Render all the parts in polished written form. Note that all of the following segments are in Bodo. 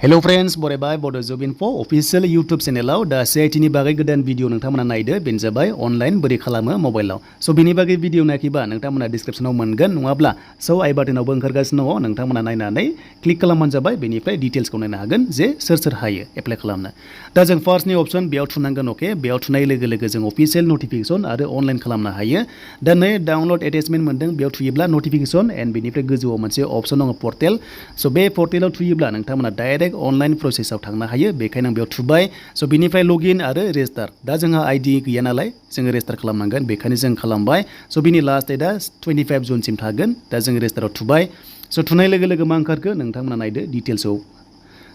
Hello friends, बरायबाय Bodo Job Info official YouTube channel दा CIT नि बागै गोदान भिडिअ नोंथांमोना नायदो बेनो जाबाय अनलाइन बोरै खालामो मबाइलाव स' बिनि बागै भिडिअ नायखिबा नोंथांमोना डिसक्रिप्शनाव मोनगोन नङाब्ला स' आइ बाटनावबो ओंखारगासिनो दङ नोंथांमोना नायनानै क्लिक खालामबानो जाबाय बेनिफ्राय डिटेल्सखौ नायनो हागोन जे सोर हायो एप्लाइ खालामनो दा जों फार्स्टनि अपसन बेयाव थुनांगोन अके बेयाव थुनाय लोगो लोगो जों अफिशियेल नटिफिकेशन आरो अनलाइन खालामनो हायो दा नै डाउनलड एटेचमेन्ट मोनदों बेयाव थुयोब्ला नटिफिकेशन एन्ड बेनिफ्राय गोजौआव मोनसे अपसन दङ पर्टेल स' बे पर्टेलाव थुयोब्ला नोंथांमोना डाइरेक्ट अनलाइन प्रसेसआव थांनो हायो बेखायनो आं बेयाव थुबाय स' बिनिफ्राय लगइन आरो रेजिस्टार दा जोंहा आइडि गैया नालाय जोङो रेजिस्टार खालामनांगोन बेखायनो जों खालामबाय स' बिनि लास्ट डेटआ 25 जुनसिम थागोन दा जों रेजिस्टाराव थुबाय स' थुनाय लोगो लोगो मा ओंखारखो नोंथांमोना नायदो डिटेल्सआव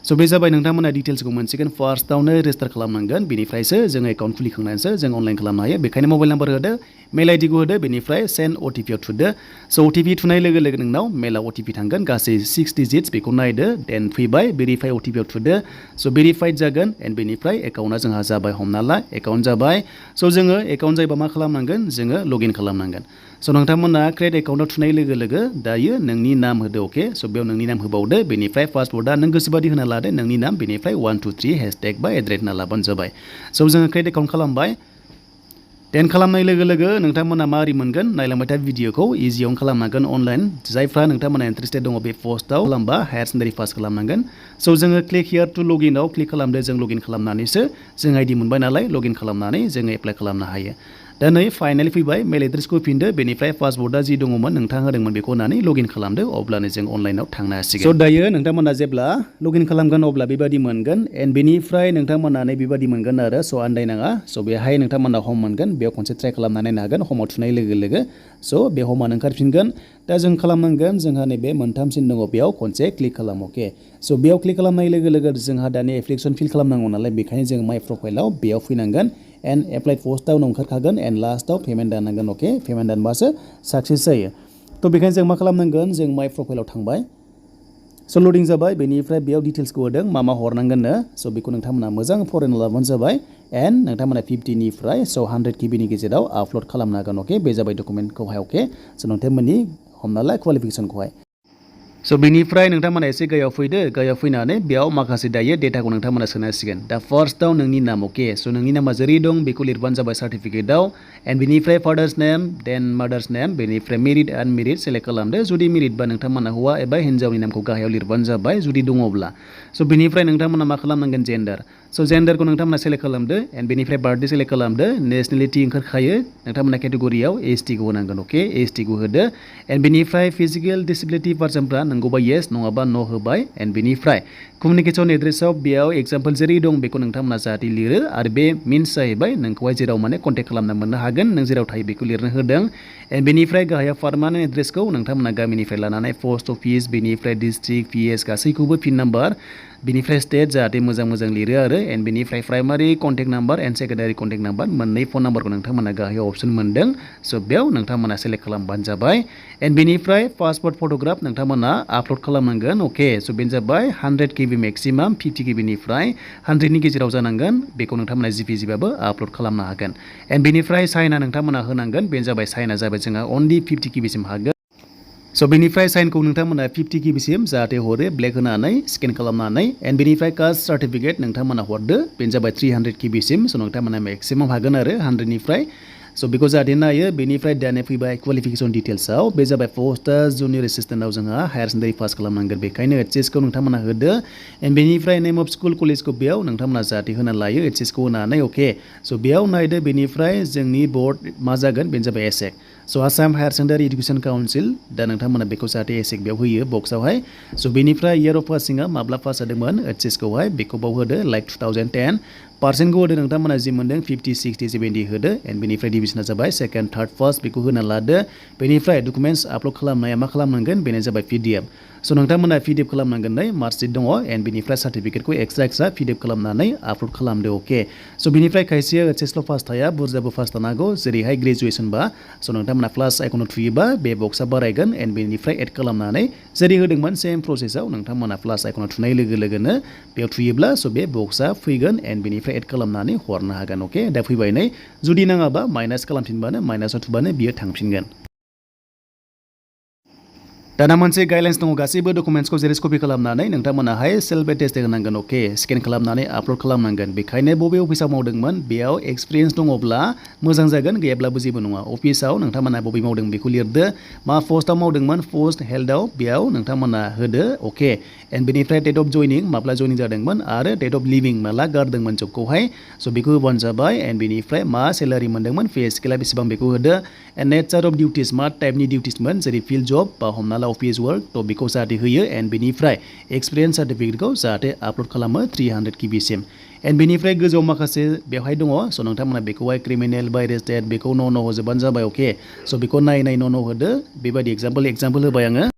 स' बे जाबाय नोंथांमोना डिटेल्सखौ मोनसिगोन फार्स्टआवनो रेजिस्टार खालामनांगोन बेनिफ्रायसो जों एकाउन्ट खुलिखांनानैसो जों अनलाइन खालामनो हायो बेखायनो मबाइल नाम्बार होदो मेल आइडिखौ होदो बेनिफ्राय सेन्ड अटिपिआव थुदो स' अटिपि थुनाय लोगो लोगो नोंनाव मेलाव अटिपि थांगोन गासै 6 डिजिट्स बेखौ नायदो देन फैबाय भेरिफाइ अटिपिआव थुदो स' भेरिफाइड जागोन एन्ड बेनिफ्राय एकाउन्टआ जोंहा जाबाय हमना ला एकाउन्ट जाबाय स' जोङो एकाउन्ट जायोबा मा खालामनांगोन जोङो लगइन खालामनांगोन स' नोंथांमोना क्रिएट एकाउन्टआव थुनाय लोगो लोगो दायो नोंनि नाम होदो अके स' बेयाव नोंनि नाम होबावदो बेनिफ्राय पासवर्डआ नों गोसोबादि होना लादो नोंनि नाम बेनिफ्राय 1 2 3 हेशटेग बा एड्रेस होना लाबानो जाबाय स' जोङो क्रिएट एकाउन्ट खालामबाय देन खालामनाय लोगो लोगो नोंथांमोना माबोरै मोनगोन नायलांबाय था भिडिअखौ इजियावनो खालामनांगोन अनलाइन जायफ्रा नोंथांमोना इन्टारेस्टेड दङ बे पोस्टआव खालामबा हायार सेकेन्डारि पास खालामनांगोन स' जोङो क्लिक हियार टु लगइनआव क्लिक खालामदो जों लगइन खालामनानैसो जों आइडि मोनबाय नालाय लगइन खालामनानै जोङो एप्लाइ खालामनो हायो दा नै फाइनालि फैबाय मेल एड्रेसखौ होफिनदो बेनिफ्राय पासवर्डआ जि दङमोन नोंथाङा होदोंमोन बेखौ होनानै लगइन खालामदो अब्लानो जों अनलाइनाव थांनो हासिगोन स' दायो नोंथांमोना जेब्ला लगइन खालामगोन अब्ला बेबादि मोनगोन एन्ड बेनिफ्राय नोंथांमोना बेबादि मोनगोन आरो स' आन्दायनाङा स' बेहाय नोंथांमोना हम मोनगोन बेयाव खनसे ट्राइ खालामनानै नायनो हागोन हमाव थुनाय लोगो लोगो स' बे हमानो ओंखारफिनगोन दा जों खालामनांगोन जोंहा नैबे मोनथामसिन दङ बेयाव खनसे क्लिक खालाम अके स' बेयाव क्लिक खालामनाय लोगो लोगो जोंहा दानि एप्लिकेसन फिल खालामनांगौ नालाय बेखायनो जों माइ प्रफाइलाव बेयाव फैनांगोन एन्ड एप्लाइड पस्टआव ओंखारखागोन एन्ड लास्टआव पेमेन्ट दाननांगोन अके पेमेन्ट दानबासो साक्सेस जायो थ' बेखायनो जों मा खालामनांगोन जों माइ प्रफाइलाव थांबाय स' लडिं जाबाय बेनिफ्राय बेयाव डिटेल्सखौ होदों मा हरनांगोननो स' बेखौ नोंथांमोना मोजां फरायना लाबानो जाबाय एन्ड नोंथांमोना 50निफ्राय स' 100 किबिनि गेजेराव आपल'ड खालामनो हागोन अके बे जाबाय डकुमेन्टखौहाय अके स' नोंथांमोननि हमना ला क्वालिफिकेसनखौहाय स' बेनिफ्राय नोंथांमोना एसे गायाव फैदो गायाव फैनानै बेयाव माखासे दायो डेटाखौ नोंथांमोना सोनांसिगोन दा फार्स्टआव नोंनि नाम अके स' नोंनि नामा जेरै दं बेखौ लिरबानो जाबाय सार्टिफिकेटआव एन्ड बेनिफ्राय फादार्स नेम देन मादार्स नेम बेनिफ्राय मेरिड आनमेरिड सेलेक्ट खालामदो जुदि मेरिडबा नोंथांमोना हौवा एबा हिन्जावनि नामखौ गाहायाव लिरबानो जाबाय जुदि दङब्ला स' बेनिफ्राय नोंथांमोना मा खालामनांगोन जेन्डार स' जेन्डारखौ नोंथांमोना सेलेक्ट खालामदो एन्ड बेनिफ्राय बार्थडे सेलेक्ट खालामदो नेसनेलिटि ओंखारखायो नोंथांमोना केटेगरियाव एसटिखौ होनांगोन अके एसटिखौ होदो एन्ड बेनिफ्राय फिजिकेल डिसेबिलिटि पार्सनफ्रा नंगौबा येस नङाबा न' होबाय एन्ड बेनिफ्राय कमिउनिकेसन एड्रेसआव बेयाव एग्जाम्पल जेरै दं बेखौ नोंथांमोना जाहाथे लिरो आरो बे मिन्स जाहैबाय नोंखौहाय जेराव माने कन्टेक्ट खालामना मोननो हागोन नों जेराव थायो बेखौ लिरनो होदों एन्ड बेनिफ्राय गाहायाव पार्मानेन्ट एड्रेसखौ नोंथांमोना गामिनिफ्राय लानानै पस्ट अफिस बेनिफ्राय डिस्ट्रिक्ट पिएस गासैखौबो पिन नाम्बार बेनिफ्राय स्टेट जाहाथे मोजां मोजां लिरो आरो एन्ड बेनिफ्राय primary contact number and secondary contact number मोननै फन नाम्बारखौ नोंथांमोना गाहायाव अप्सन मोनदों स' बेयाव नोंथांमोना सेलेक्ट खालामबानो जाबाय एन्ड बेनिफ्राय पासपर्ट फट'ग्राफ नोंथांमोना आपल'ड खालामनांगोन अके स' बेनो जाबाय 100 किबि मेक्सिमाम 50 किबिनिफ्राय 100नि गेजेराव जानांगोन बेखौ नोंथांमोना जिपिजिबाबो आपल'ड खालामनो हागोन एन्ड बेनिफ्राय साइना नोंथांमोना होनांगोन बेनो जाबाय साइना जाबाय जोंहा अनलि 50 किबिसिम हागोन स' बेनिफ्राय साइनखौ नोंथांमोना 50 किबिसिम जाहाथे हरो ब्लेक होनानै स्केन खालामनानै एन्ड बेनिफ्राय कास्ट सार्टिफिकेट नोंथांमोना हरदो बेनो जाबाय 300 किबिसिम स' नोंथांमोना मेक्सिमाम हागोन आरो 100निफ्राय स' बेखौ जाहाथे नायो बेनिफ्राय दाने फैबाय क्वालिफिकेसन डिटेल्सआव बे जाबाय पस्टआ जुनियर एसिस्टेन्टआव जोंहा हायार सेकेन्डारि पास खालामनांगोन बेखायनो एचएसखौ नोंथांमोना होदो एन्ड बेनिफ्राय नेम अफ स्कुल कलेजखौ बेयाव नोंथांमोना जाहाथे होना लायो एचएसखौ होनानै अके स' बेयाव नायदो बेनिफ्राय जोंनि बर्ड मा जागोन बेनो जाबाय एसेक स' Assam higher secondary education council दा नोंथांमोना बेखौ जाहाथे एसेक बेयाव होयो बक्सआवहाय स' बेनिफ्राय इयार अफ पासिंआ माब्ला पास जादोंमोन एचएसखौहाय बेखौ बाव होदो लाइक 2010 पार्सेन्टखौ होदो नोंथांमोना जि मोनदों 50 60 70 होदो एन्ड बेनिफ्राय डिभिजना जाबाय सेकेन्ड थार्ड फार्स्ट बेखौ होना लादो बेनिफ्राय डकुमेन्टस आपल'ड खालामनाया मा खालामनांगोन बेनो जाबाय पिडिएफ स' नोंथांमोना पिडिएफ खालामनांगोन नै मार्कशिट दङ एन्ड बेनिफ्राय सार्टिफिकेटखौ एक्सट्रा पिडिएफ खालामनानै आपल'ड खालामदो अके स' बेनिफ्राय खायसेया एचएसल' पास थाया बुरजाबो पास थानांगौ जेरैहाय ग्रेजुवेसनबा स' नोंथांमोना प्लास आइकनाव थुयोबा बे बक्सआ बारायगोन एन्ड बेनिफ्राय एड खालामनानै जेरै होदोंमोन सेम प्रसेसआव नोंथांमोना प्लास आइकनाव थुनाय लोगो लोगोनो बेयाव थुयोब्ला स' बे बक्सआ फैगोन एन्ड बेनिफ्राय एड खालामनानै हरनो हागोन अके दा फैबाय नै जुदि नाङाबा माइनास खालामफिनबानो माइनासाव थुबानो बियो थांफिनगोन दाना मोनसे गाइडलाइन्स दङ गासैबो डकुमेन्ट्सखौ जेरेक्स कपि खालामनानै नोंथांमोनाहाय सेल्फ एटेस्टेड होनांगोन अके स्केन खालामनानै आपल'ड खालामनांगोन बेखायनो बबे अफिसाव मावदोंमोन बेयाव एक्सपिरियेन्स दङब्ला मोजां जागोन गैयाब्लाबो जेबो नङा अफिसाव नोंथांमोना बबे मावदों बेखौ लिरदो मा पस्टआव मावदोंमोन पस्ट हेल्थआव बेयाव नोंथांमोना होदो अके एन्ड बेनिफ्राय डेट अफ जयनिं माब्ला जयनिं जादोंमोन आरो डेट अफ लिभिं माला गारदोंमोन जबखौहाय स' बेखौ होबानो जाबाय एन्ड बेनिफ्राय मा सेलारि मोनदोंमोन पे स्केला बेसेबां बेखौ होदो एन्ड नेचार अफ डिउटिस मा टाइपनि डिउटिसमोन जेरै फिल्ड जब बा हमना ला अफिस वर्क थ' बेखौ जाहाथे होयो एन्ड बेनिफ्राय एक्सपिरियेन्स सार्टिफिकेटखौ जाहाथे आपल'ड खालामो 300 किबिसिम एन्ड बेनिफ्राय गोजौआव माखासे बेवहाय दङ स' नोंथांमोना बेखौहाय क्रिमिनेल बाय रेजिस्टार्ड बेखौ न' होजोबबानो जाबाय अके स' बेखौ नायै न' होदो बेबायदि एग्जाम्पल होबाय आङो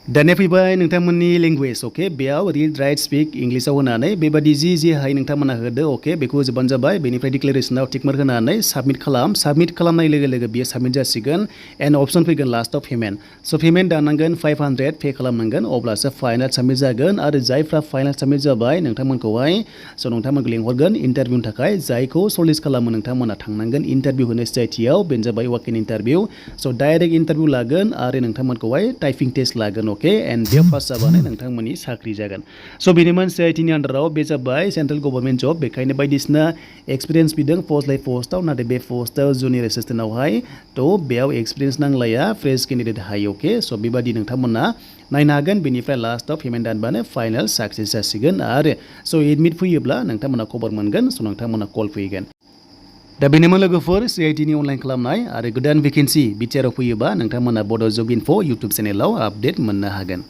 दानिया फैबाय नोंथांमोननि लेंगुवेज अके बेयाव रिड राइट स्पिक इंलिसाव होनानै बेबायदि जि हाय नोंथांमोना होदो अके बेखौ होजोबबानो जाबाय बेनिफ्राय डिक्लेरेसनाव टिक मार्क होनानै साबमिट खालामनाय लोगो लोगो बियो साबमिट जासिगोन एन्ड अपसन फैगोन लास्टआव पेमेन्ट स' पेमेन्ट दानांगोन 500 पे खालामनांगोन अब्लासो फाइनाल साबमिट जागोन आरो जायफ्रा फाइनाल साबमिट जाबाय नोंथांमोनखौहाय स' नोंथांमोनखौ लिंहरगोन इन्टारभिउनि थाखाय जायखौ सर्टलिस्ट खालामो नोंथांमोना थांनांगोन इन्टारभिउ होनो CITआव बेनो जाबाय वाक इन इन्टारभिउ स' डाइरेक्ट इन्टारभिउ लागोन आरो नोंथांमोनखौहाय टाइपिं टेस्ट लागोन अके एन्ड बेयाव पास जाबानो नोंथांमोननि साख्रि जागोन स' बेनोमोन CITनि आन्दाराव बे जाबाय सेन्ट्रेल गभर्नमेन्ट जब बेखायनो बायदिसिना एक्सपिरियेन्स बिदों पस्ट लाइ पस्टआव नाथाय बे पस्टआव जुनियर एसिस्टेन्टआवहाय थ' बेयाव एक्सपिरियेन्स नांलाया फ्रेश केन्डिडेट हायो अके स' बेबायदि नोंथांमोना नायनो हागोन बेनिफ्राय लास्टआव पेमेन्ट दानबानो फाइनाल साक्सेस जासिगोन आरो स' एडमिट फैयोब्ला नोंथांमोना खबर मोनगोन स' नोंथांमोना कल फैगोन दा बेनोमोन लोगोफोर CITनि अनलाइन खालामनाय आरो गोदान भेकेन्सि बिटिआरआव फैयोबा नोंथांमोना बड' जब इनफो इउटुब चेनेलाव आपडेट मोननो हागोन